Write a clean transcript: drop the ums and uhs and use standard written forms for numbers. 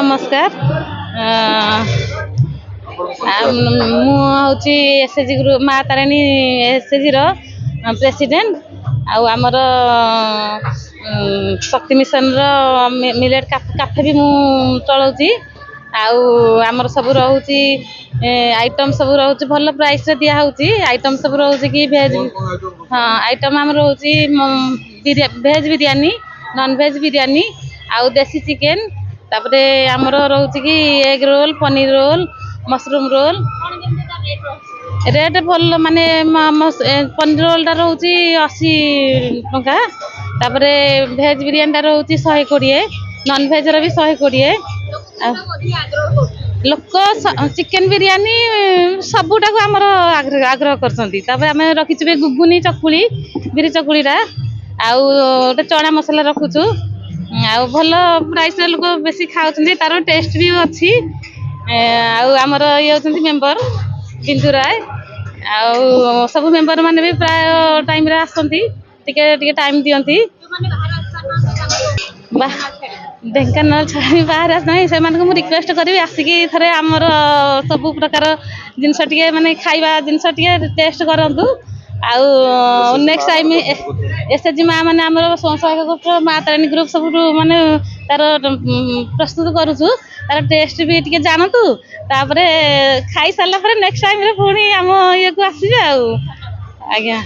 नमस्कार मु हूँ एसएचजी ग्रुप माँ तारिणी एसएचजी रो प्रेसिडेंट आमर शक्ति मिशन रो मिलेट काफे भी मु चलाउची आमर सब रोची आइटम सब रोची भल प्राइस रे दिया होची आइटम सब रोची कि भेज हाँ आइटम आम रोची भेज बिरयानी नॉन भेज बिरयानी आउ देसी चिकेन तापरे आमर रोची कि egg roll paneer roll mushroom roll rate भल माने पनीर रोल टा रोची 80 टंका तापरे भेज बिरयानी टा रोची 120 नॉन भेज रो भी 120 लोक चिकेन बिरयानी सबुटा को आमर आग्रह करछंती तापरे आमे रखिछु गुगुनी चकुली बिरी चकुलीटा आउ चना मसला रखुछु आउ भल प्राइस रे लोक बेसी खाउछंती तार टेस्ट भी अछि आमर ये होती मेम्बर बिंदु राय आउ सब मेम्बर माने भी प्राय टाइम रे आसंती टिके टाइम दियंती ढेंकानाल छाड़ी बाहर आसना से रिक्वेस्ट करी आसिकी थरे आमर सब प्रकार जिनस टिके माने खाइबा जिनस टिके टेस्ट करंतु आउ नेक्स्ट टाइम एसएचजी माँ माने आमर स्वयं ग्रुप माँ तारिणी ग्रुप सब माने तार प्रस्तुत करूछु तार टेस्ट भी टिके जानतु तापरे खाई सारला परे नेक्स्ट टाइम रे पुणी आम ये को आसीबे आज्ञा